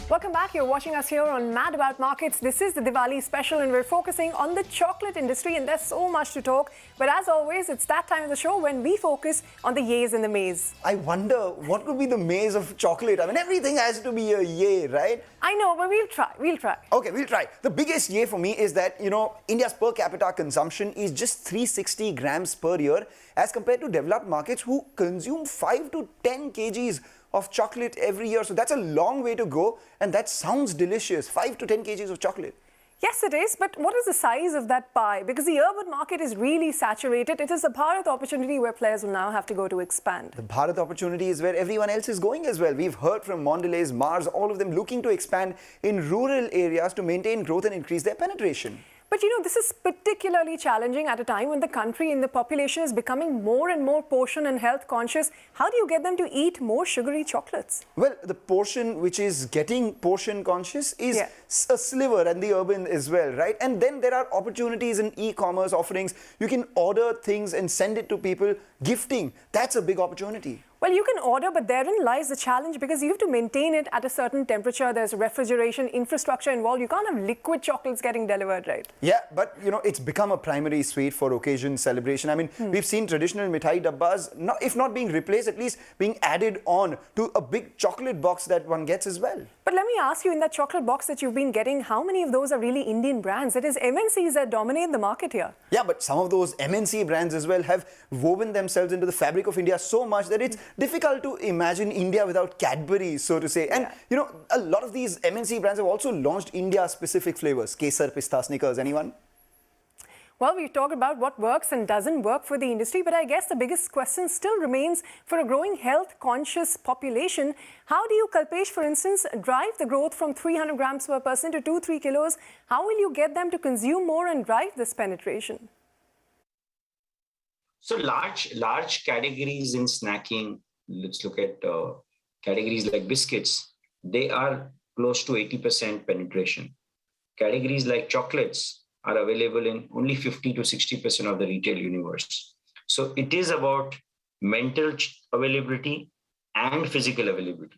Welcome back. You're watching us here on Mad About Markets. This is the Diwali special and we're focusing on the chocolate industry, and there's so much to talk. But as always, it's that time of the show when we focus on the yays and the mays. I wonder what could be the maze of chocolate. I mean, everything has to be a yay, right? I know, but we'll try. Okay, we'll try. The biggest yay for me is that, India's per capita consumption is just 360 grams per year as compared to developed markets who consume 5 to 10 kgs of chocolate every year. So that's a long way to go, and that sounds delicious. 5 to 10 kgs of chocolate. Yes, it is. But what is the size of that pie? Because the urban market is really saturated. It is a Bharat opportunity where players will now have to go to expand. The Bharat opportunity is where everyone else is going as well. We've heard from Mondelez, Mars, all of them looking to expand in rural areas to maintain growth and increase their penetration. But this is particularly challenging at a time when the country and the population is becoming more and more portion and health conscious. How do you get them to eat more sugary chocolates? Well, the portion which is getting portion conscious is a sliver, and the urban as well, right? And then there are opportunities in e-commerce offerings. You can order things and send it to people. Gifting, that's a big opportunity. Well, you can order, but therein lies the challenge because you have to maintain it at a certain temperature. There's refrigeration infrastructure involved. You can't have liquid chocolates getting delivered, right? Yeah, but it's become a primary sweet for occasion celebration. I mean, we've seen traditional mithai dabbas, if not being replaced, at least being added on to a big chocolate box that one gets as well. But let me ask you, in that chocolate box that you've been getting, how many of those are really Indian brands? It is MNCs that dominate the market here. Yeah, but some of those MNC brands as well have woven themselves into the fabric of India so much that it's difficult to imagine India without Cadbury, so to say. And, a lot of these MNC brands have also launched India-specific flavors. Kesar, pista, Snickers, anyone? Well, we've talked about what works and doesn't work for the industry, but I guess the biggest question still remains for a growing health-conscious population. How do you, Kalpesh, for instance, drive the growth from 300 grams per person to 2-3 kilos? How will you get them to consume more and drive this penetration? So large categories in snacking, let's look at categories like biscuits, they are close to 80% penetration. Categories like chocolates are available in only 50 to 60% of the retail universe. So it is about mental availability and physical availability.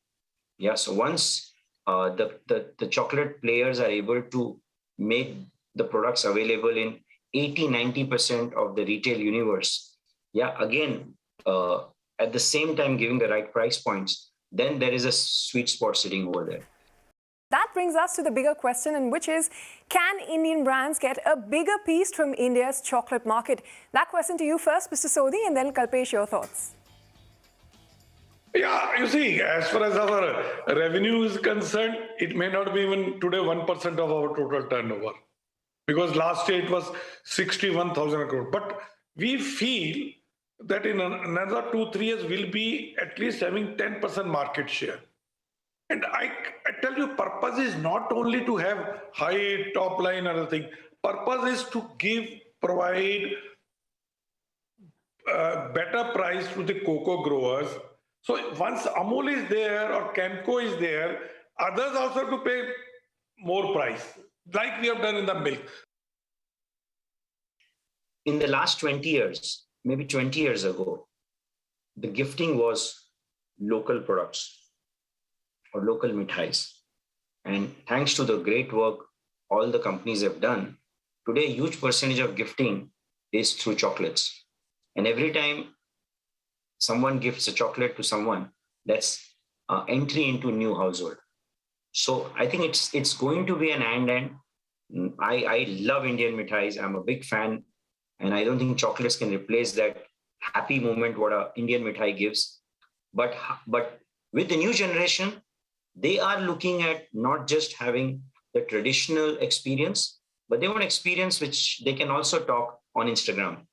Yeah, so once the chocolate players are able to make the products available in 80-90% of the retail universe, again, at the same time giving the right price points, then there is a sweet spot sitting over there. That brings us to the bigger question, and which is, can Indian brands get a bigger piece from India's chocolate market? That question to you first, Mr. Sodhi, and then Kalpesh, your thoughts. Yeah, you see, as far as our revenue is concerned, it may not be even today 1% of our total turnover, because last year it was 61,000 crore. But we feel that in another 2-3 years, we'll be at least having 10% market share. And I tell you, purpose is not only to have high top line or other thing. Purpose is to provide better price to the cocoa growers. So once Amul is there or Camco is there, others also have to pay more price, like we have done in the milk. In the last 20 years, maybe 20 years ago, the gifting was local products or local mithais. And thanks to the great work all the companies have done, today a huge percentage of gifting is through chocolates. And every time someone gifts a chocolate to someone, that's entry into a new household. So I think it's going to be an and. I love Indian mithais. I'm a big fan. And I don't think chocolates can replace that happy moment what an Indian mithai gives. But with the new generation, they are looking at not just having the traditional experience, but they want experience which they can also talk on Instagram,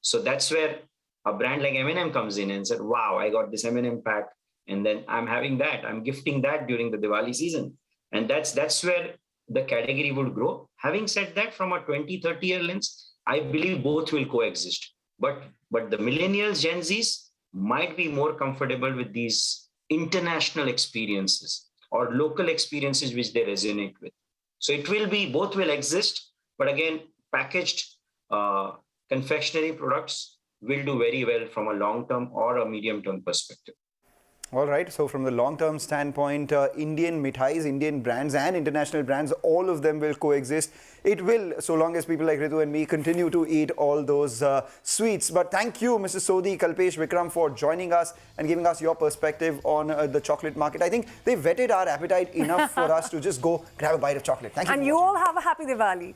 So that's where a brand like M&M comes in and said, wow, I got this M&M pack, and then I'm having that. I'm gifting that during the Diwali season. And that's where the category would grow. Having said that, from a 20-30 year lens, I believe both will coexist. But the millennials, Gen Zs, might be more comfortable with these international experiences or local experiences which they resonate with. So both will exist, but again, packaged confectionery products will do very well from a long-term or a medium-term perspective. All right, so from the long-term standpoint, Indian mithais, Indian brands and international brands, all of them will coexist. It will, so long as people like Ritu and me continue to eat all those sweets. But thank you, Mr. Sodhi, Kalpesh, Vikram, for joining us and giving us your perspective on the chocolate market. I think they whetted our appetite enough for us to just go grab a bite of chocolate. Thank you. And you all have a happy Diwali.